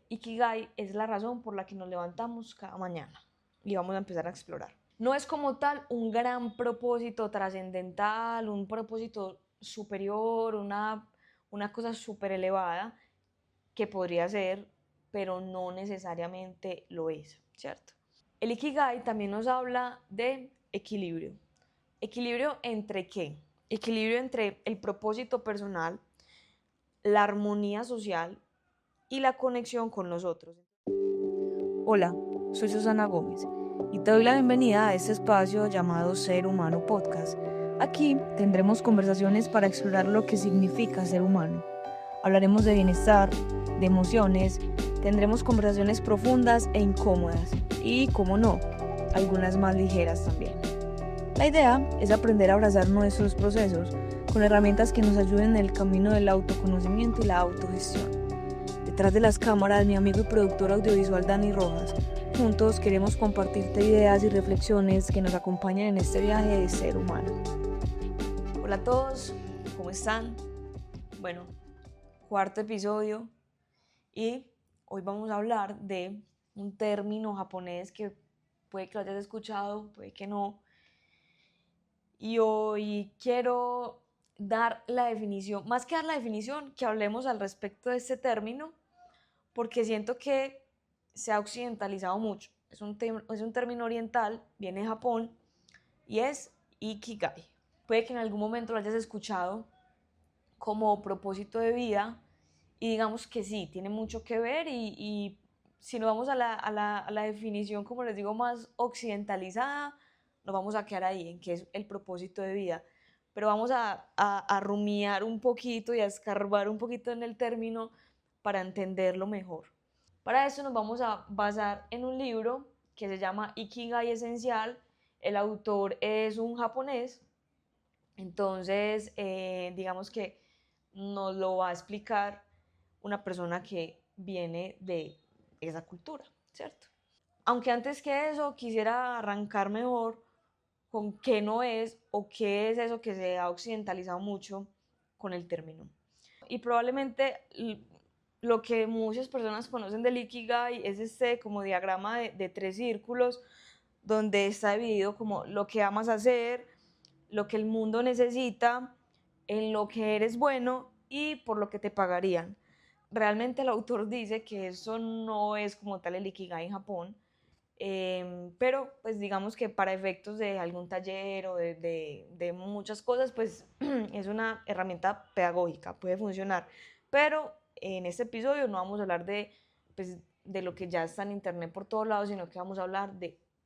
Ikigai es la razón por la que nos levantamos cada mañana y vamos a empezar a explorar. No es como tal un gran propósito trascendental, un propósito superior, una cosa súper elevada que podría ser, pero no necesariamente lo es, ¿cierto? El Ikigai también nos habla de equilibrio. ¿Equilibrio entre qué? Equilibrio entre el propósito personal, la armonía social y la conexión con los otros. Hola, soy Susana Gómez y te doy la bienvenida a este espacio llamado Ser Humano Podcast. Aquí tendremos conversaciones para explorar lo que significa ser humano. Hablaremos de bienestar, de emociones, tendremos conversaciones profundas e incómodas y, como no, algunas más ligeras también. La idea es aprender a abrazar nuestros procesos con herramientas que nos ayuden en el camino del autoconocimiento y la autogestión. Detrás de las cámaras, mi amigo y productor audiovisual Dani Rojas. Juntos queremos compartirte ideas y reflexiones que nos acompañan en este viaje de ser humano. Hola a todos, ¿cómo están? Bueno, cuarto episodio y hoy vamos a hablar de un término japonés que puede que lo hayas escuchado, puede que no. Y hoy quiero dar la definición, más que dar la definición, que hablemos al respecto de este término, porque siento que se ha occidentalizado mucho. Es un término oriental, viene de Japón y es Ikigai. Puede que en algún momento lo hayas escuchado como propósito de vida y digamos que sí, tiene mucho que ver y si nos vamos a la definición, como les digo, más occidentalizada, nos vamos a quedar ahí, en que es el propósito de vida. Pero vamos a rumiar un poquito y a escarbar un poquito en el término para entenderlo mejor. Para eso nos vamos a basar en un libro que se llama Ikigai Esencial. El autor es un japonés, entonces digamos que nos lo va a explicar una persona que viene de esa cultura, ¿cierto? Aunque antes que eso quisiera arrancar mejor con qué no es o qué es eso que se ha occidentalizado mucho con el término. Y probablemente lo que muchas personas conocen del Ikigai es este como diagrama de tres círculos donde está dividido como lo que amas hacer, lo que el mundo necesita, en lo que eres bueno y por lo que te pagarían. Realmente el autor dice que eso no es como tal el Ikigai en Japón, pero pues digamos que para efectos de algún taller o de muchas cosas, pues es una herramienta pedagógica, puede funcionar. Pero en este episodio no vamos a hablar pues, de lo que ya está en internet por todos lados, sino que vamos a hablar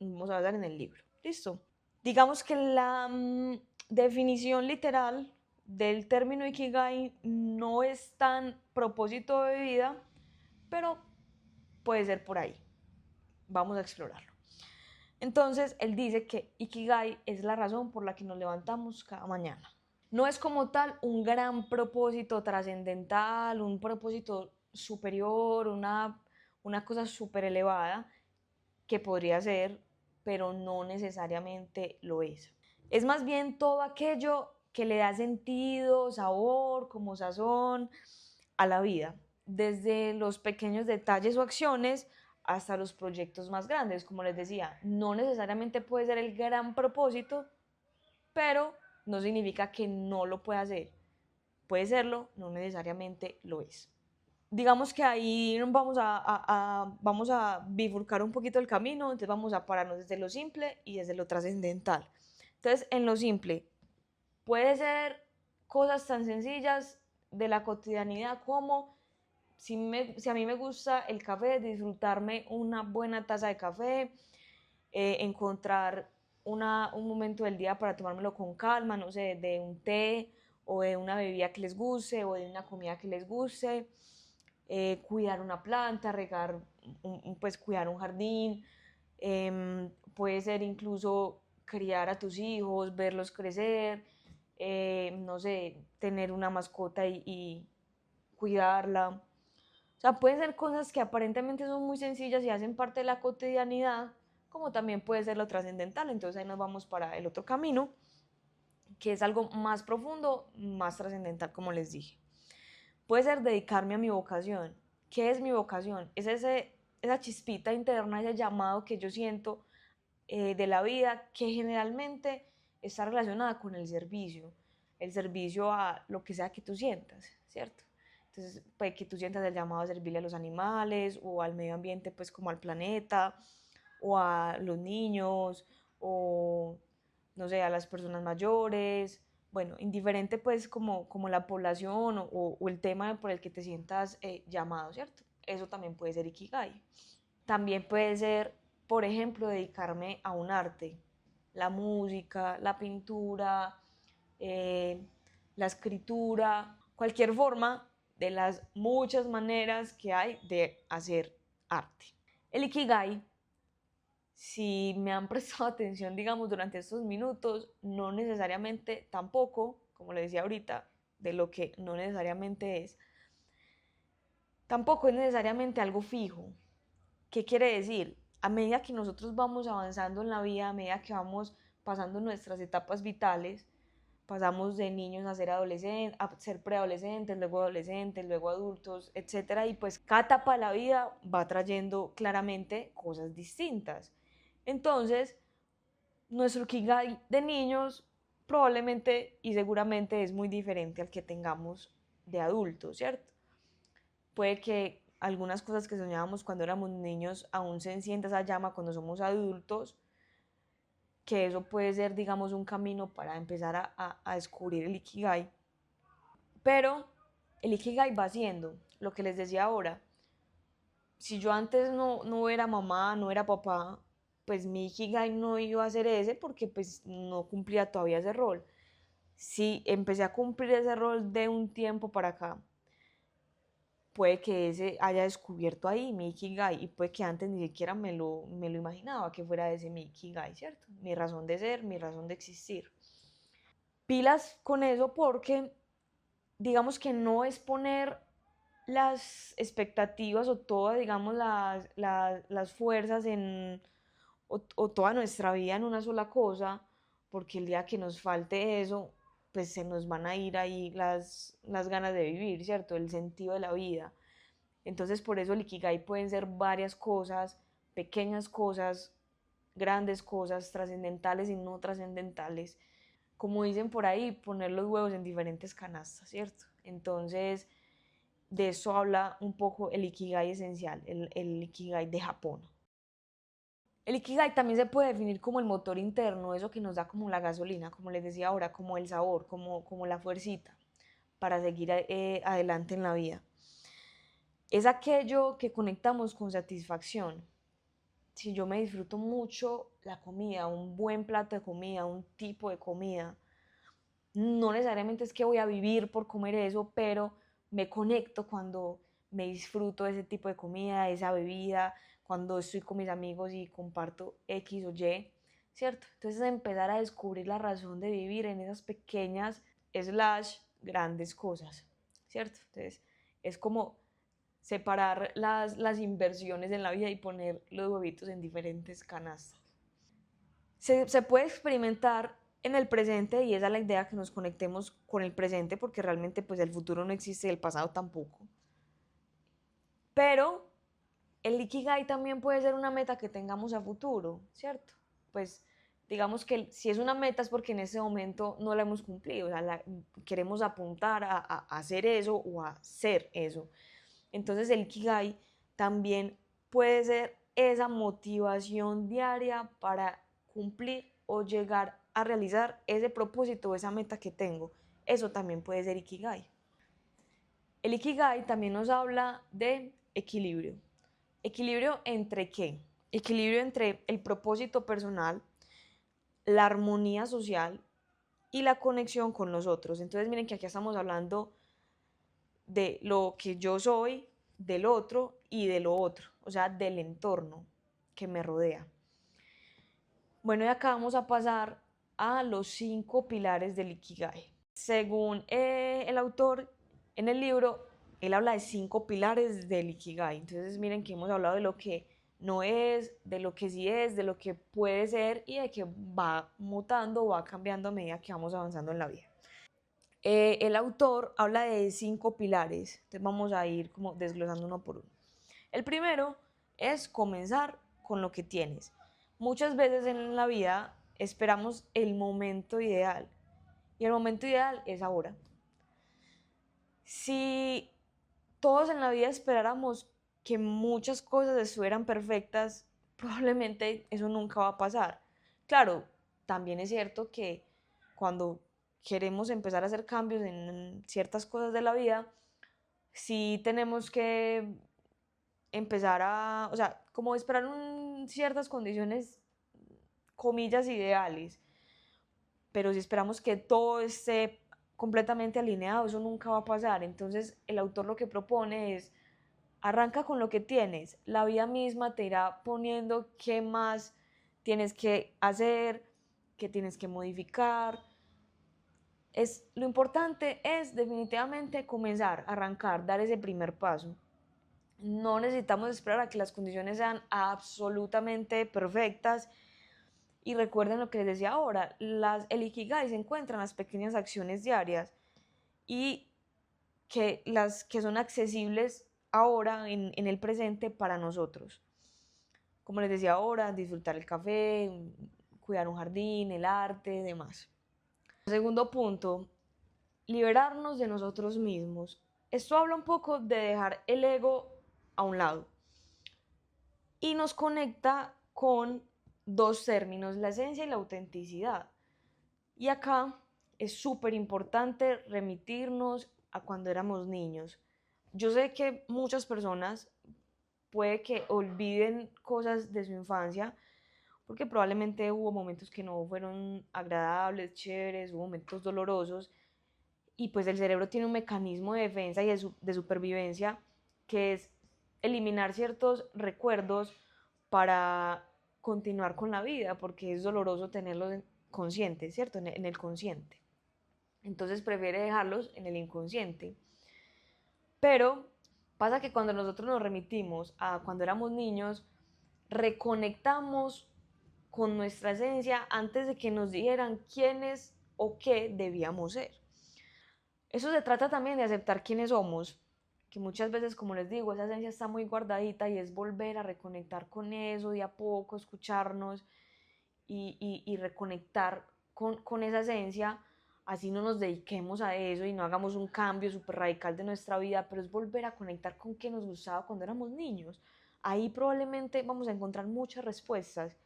en el libro. ¿Listo? Digamos que la definición literal del término Ikigai no es tan propósito de vida, pero puede ser por ahí. Vamos a explorarlo. Entonces, él dice que Ikigai es la razón por la que nos levantamos cada mañana. No es como tal un gran propósito trascendental, un propósito superior, una cosa súper elevada que podría ser, pero no necesariamente lo es. Es más bien todo aquello que le da sentido, sabor, como sazón a la vida, desde los pequeños detalles o acciones hasta los proyectos más grandes. Como les decía, no necesariamente puede ser el gran propósito, pero no significa que no lo pueda hacer. Puede serlo, no necesariamente lo es. Digamos que ahí vamos a bifurcar un poquito el camino, entonces vamos a pararnos desde lo simple y desde lo trascendental. Entonces, en lo simple, puede ser cosas tan sencillas de la cotidianidad como si a mí me gusta el café, disfrutarme una buena taza de café, encontrar un momento del día para tomármelo con calma, no sé, de un té o de una bebida que les guste o de una comida que les guste, cuidar una planta, pues cuidar un jardín, puede ser incluso criar a tus hijos, verlos crecer, no sé, tener una mascota y cuidarla. O sea, pueden ser cosas que aparentemente son muy sencillas y hacen parte de la cotidianidad, como también puede ser lo trascendental. Entonces ahí nos vamos para el otro camino, que es algo más profundo, más trascendental, como les dije. Puede ser dedicarme a mi vocación. ¿Qué es mi vocación? Es esa chispita interna, ese llamado que yo siento de la vida, que generalmente está relacionada con el servicio a lo que sea que tú sientas, ¿cierto? Entonces, puede que tú sientas el llamado a servirle a los animales o al medio ambiente, pues como al planeta, o a los niños, o no sé, a las personas mayores, bueno, indiferente pues como la población o el tema por el que te sientas llamado, ¿cierto? Eso también puede ser Ikigai. También puede ser, por ejemplo, dedicarme a un arte, la música, la pintura, eh, la escritura, cualquier forma de las muchas maneras que hay de hacer arte. El Ikigai, si me han prestado atención, digamos, durante estos minutos, no necesariamente tampoco, como le decía ahorita, de lo que no necesariamente es, tampoco es necesariamente algo fijo. ¿Qué quiere decir? A medida que nosotros vamos avanzando en la vida, a medida que vamos pasando nuestras etapas vitales, pasamos de niños a ser adolescentes, a ser preadolescentes, luego adolescentes, luego adultos, etcétera, y pues cada etapa de la vida va trayendo claramente cosas distintas. Entonces, nuestro Ikigai de niños probablemente y seguramente es muy diferente al que tengamos de adultos, ¿cierto? Puede que algunas cosas que soñábamos cuando éramos niños aún se encienda esa llama cuando somos adultos, que eso puede ser, digamos, un camino para empezar a descubrir el Ikigai. Pero el Ikigai va siendo lo que les decía ahora. Si yo antes no era mamá, no era papá, pues mi Ikigai no iba a ser ese porque pues no cumplía todavía ese rol. Si empecé a cumplir ese rol de un tiempo para acá, puede que ese haya descubierto ahí mi Ikigai y puede que antes ni siquiera me lo imaginaba que fuera ese mi Ikigai, ¿cierto? Mi razón de ser, mi razón de existir. Pilas con eso porque digamos que no es poner las expectativas o todas, digamos, las fuerzas o toda nuestra vida en una sola cosa, porque el día que nos falte eso, pues se nos van a ir ahí las ganas de vivir, ¿cierto? El sentido de la vida. Entonces, por eso el Ikigai pueden ser varias cosas, pequeñas cosas, grandes cosas, trascendentales y no trascendentales. Como dicen por ahí, poner los huevos en diferentes canastas, ¿cierto? Entonces, de eso habla un poco el Ikigai esencial, el Ikigai de Japón. El Ikigai también se puede definir como el motor interno, eso que nos da como la gasolina, como les decía ahora, como el sabor, como la fuercita para seguir adelante en la vida. Es aquello que conectamos con satisfacción. Si yo me disfruto mucho la comida, un buen plato de comida, un tipo de comida, no necesariamente es que voy a vivir por comer eso, pero me conecto cuando me disfruto de ese tipo de comida, de esa bebida, cuando estoy con mis amigos y comparto X o Y, ¿cierto? Entonces empezar a descubrir la razón de vivir en esas pequeñas slash grandes cosas, ¿cierto? Entonces es como separar las inversiones en la vida y poner los huevitos en diferentes canastas. Se puede experimentar en el presente y esa es la idea, que nos conectemos con el presente porque realmente pues el futuro no existe y el pasado tampoco. Pero el Ikigai también puede ser una meta que tengamos a futuro, ¿cierto? Pues digamos que si es una meta es porque en ese momento no la hemos cumplido, o sea, queremos apuntar a hacer eso o a ser eso. Entonces el Ikigai también puede ser esa motivación diaria para cumplir o llegar a realizar ese propósito o esa meta que tengo. Eso también puede ser Ikigai. El Ikigai también nos habla de equilibrio. ¿Equilibrio entre qué? Equilibrio entre el propósito personal, la armonía social y la conexión con los otros. Entonces miren que aquí estamos hablando de lo que yo soy, del otro y de lo otro, o sea, del entorno que me rodea. Bueno, y acá vamos a pasar a los 5 pilares del Ikigai. Según el autor en el libro, él habla de 5 pilares del Ikigai. Entonces miren que hemos hablado de lo que no es, de lo que sí es, de lo que puede ser y de que va mutando, va cambiando a medida que vamos avanzando en la vida. El autor habla de 5 pilares, entonces vamos a ir como desglosando uno por uno. El primero es comenzar con lo que tienes. Muchas veces en la vida esperamos el momento ideal y el momento ideal es ahora. Si todos en la vida esperáramos que muchas cosas estuvieran perfectas, probablemente eso nunca va a pasar. Claro, también es cierto que cuando queremos empezar a hacer cambios en ciertas cosas de la vida, sí tenemos que empezar o sea, como esperar ciertas condiciones, comillas, ideales, pero si esperamos que todo esté completamente alineado, eso nunca va a pasar. Entonces el autor lo que propone es: arranca con lo que tienes, la vida misma te irá poniendo qué más tienes que hacer, qué tienes que modificar. Lo importante es definitivamente comenzar, arrancar, dar ese primer paso. No necesitamos esperar a que las condiciones sean absolutamente perfectas. Y recuerden lo que les decía ahora, el Ikigai se encuentra en las pequeñas acciones diarias y que las que son accesibles ahora en el presente para nosotros. Como les decía ahora, disfrutar el café, cuidar un jardín, el arte, demás. Segundo punto, liberarnos de nosotros mismos. Esto habla un poco de dejar el ego a un lado y nos conecta con dos términos, la esencia y la autenticidad. Y acá es súper importante remitirnos a cuando éramos niños. Yo sé que muchas personas puede que olviden cosas de su infancia, porque probablemente hubo momentos que no fueron agradables, chéveres, hubo momentos dolorosos, y pues el cerebro tiene un mecanismo de defensa y de supervivencia que es eliminar ciertos recuerdos para continuar con la vida, porque es doloroso tenerlos conscientes, ¿cierto? En el consciente. Entonces prefiere dejarlos en el inconsciente. Pero pasa que cuando nosotros nos remitimos a cuando éramos niños, reconectamos con nuestra esencia antes de que nos dijeran quiénes o qué debíamos ser. Eso se trata también de aceptar quiénes somos, que muchas veces, como les digo, esa esencia está muy guardadita y es volver a reconectar con eso de a poco, escucharnos y reconectar con esa esencia, así no nos dediquemos a eso y no hagamos un cambio súper radical de nuestra vida, pero es volver a conectar con qué nos gustaba cuando éramos niños. Ahí probablemente vamos a encontrar muchas respuestas.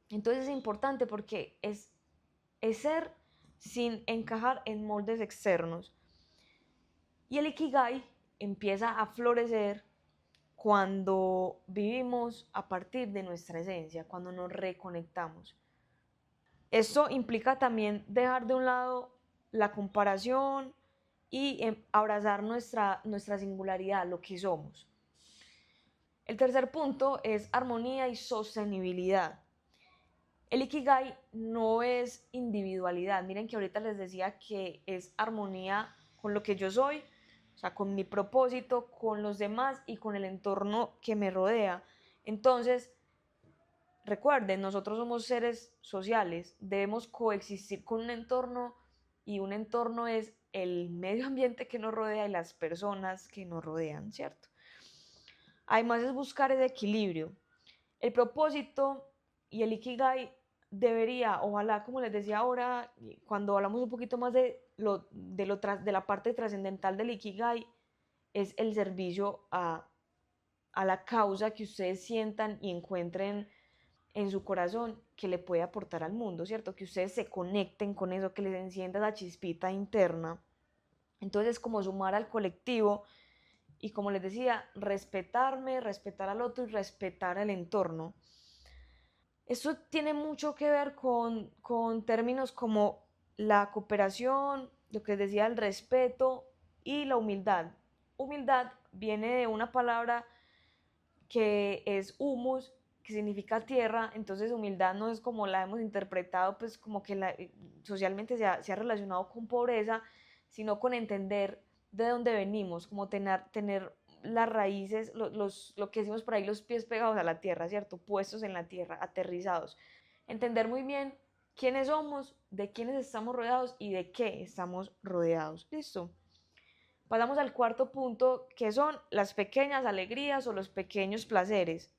Entonces es importante porque es ser sin encajar en moldes externos. Y el Ikigai empieza a florecer cuando vivimos a partir de nuestra esencia, cuando nos reconectamos. Esto implica también dejar de un lado la comparación y abrazar nuestra singularidad, lo que somos. El tercer punto es armonía y sostenibilidad. El Ikigai no es individualidad. Miren que ahorita les decía que es armonía con lo que yo soy, o sea, con mi propósito, con los demás y con el entorno que me rodea. Entonces, recuerden, nosotros somos seres sociales, debemos coexistir con un entorno y un entorno es el medio ambiente que nos rodea y las personas que nos rodean, ¿cierto? Además es buscar ese equilibrio. El propósito y el Ikigai debería, ojalá, como les decía ahora, cuando hablamos un poquito más de la parte trascendental del Ikigai, es el servicio a la causa que ustedes sientan y encuentren en su corazón que le puede aportar al mundo, ¿cierto? Que ustedes se conecten con eso, que les encienda esa chispita interna. Entonces, como sumar al colectivo y, como les decía, respetarme, respetar al otro y respetar el entorno. Esto tiene mucho que ver con términos como la cooperación, lo que les decía, el respeto y la humildad. Humildad viene de una palabra que es humus, que significa tierra, entonces humildad no es como la hemos interpretado, pues como que socialmente se ha relacionado con pobreza, sino con entender de dónde venimos, como tener las raíces, lo que decimos por ahí, los pies pegados a la tierra, ¿cierto? Puestos en la tierra, aterrizados. Entender muy bien quiénes somos, de quiénes estamos rodeados y de qué estamos rodeados. ¿Listo? Pasamos al cuarto punto, que son las pequeñas alegrías o los pequeños placeres.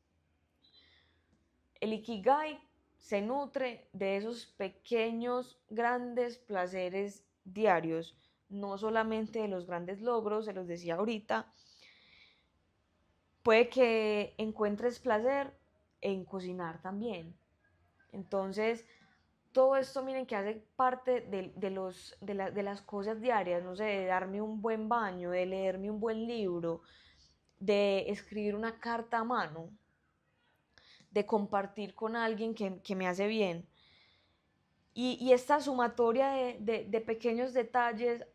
El Ikigai se nutre de esos pequeños, grandes placeres diarios, no solamente de los grandes logros, se los decía ahorita. Puede que encuentres placer en cocinar también. Entonces, todo esto, miren, que hace parte de las cosas diarias, no sé, de darme un buen baño, de leerme un buen libro, de escribir una carta a mano, de compartir con alguien que me hace bien. Y esta sumatoria de pequeños detalles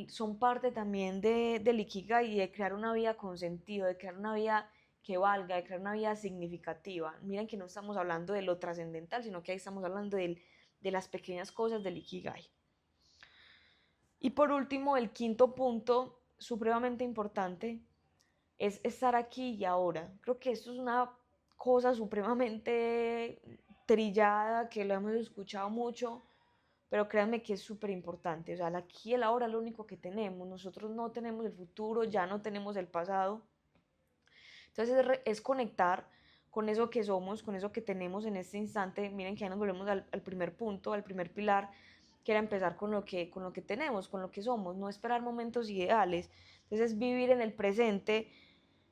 son parte también del Ikigai y de crear una vida con sentido, de crear una vida que valga, de crear una vida significativa. Miren que no estamos hablando de lo trascendental, sino que ahí estamos hablando de las pequeñas cosas del Ikigai. Y por último, el quinto punto, supremamente importante, es estar aquí y ahora. Creo que esto es una cosa supremamente trillada, que lo hemos escuchado mucho, pero créanme que es súper importante. O sea, el aquí y el ahora es lo único que tenemos. Nosotros no tenemos el futuro, ya no tenemos el pasado. Entonces es conectar con eso que somos, con eso que tenemos en este instante. Miren que ya nos volvemos al primer punto, al primer pilar, que era empezar con lo que tenemos, con lo que somos, no esperar momentos ideales. Entonces es vivir en el presente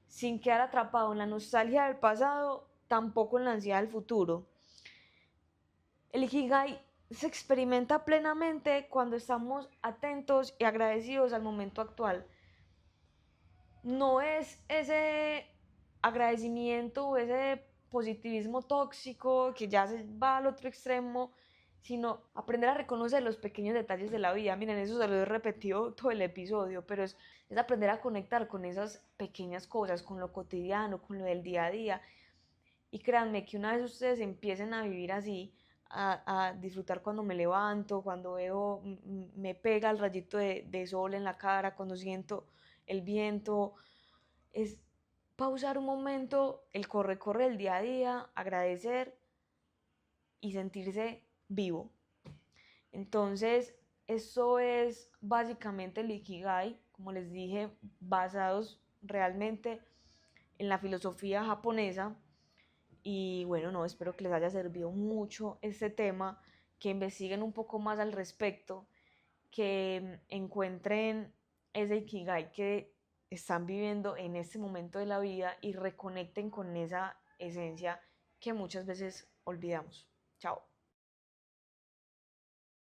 sin quedar atrapado en la nostalgia del pasado, tampoco en la ansiedad del futuro. El Ikigai se experimenta plenamente cuando estamos atentos y agradecidos al momento actual. No es ese agradecimiento o ese positivismo tóxico que ya se va al otro extremo, sino aprender a reconocer los pequeños detalles de la vida. Miren, eso se lo he repetido todo el episodio, pero es aprender a conectar con esas pequeñas cosas, con lo cotidiano, con lo del día a día. Y créanme que una vez ustedes empiecen a vivir así, a disfrutar cuando me levanto, cuando veo, me pega el rayito de sol en la cara, cuando siento el viento, es pausar un momento, el corre del día a día, agradecer y sentirse vivo. Entonces, eso es básicamente el Ikigai, como les dije, basados realmente en la filosofía japonesa. Y bueno, no, espero que les haya servido mucho este tema, que investiguen un poco más al respecto, que encuentren ese Ikigai que están viviendo en este momento de la vida y reconecten con esa esencia que muchas veces olvidamos. Chao.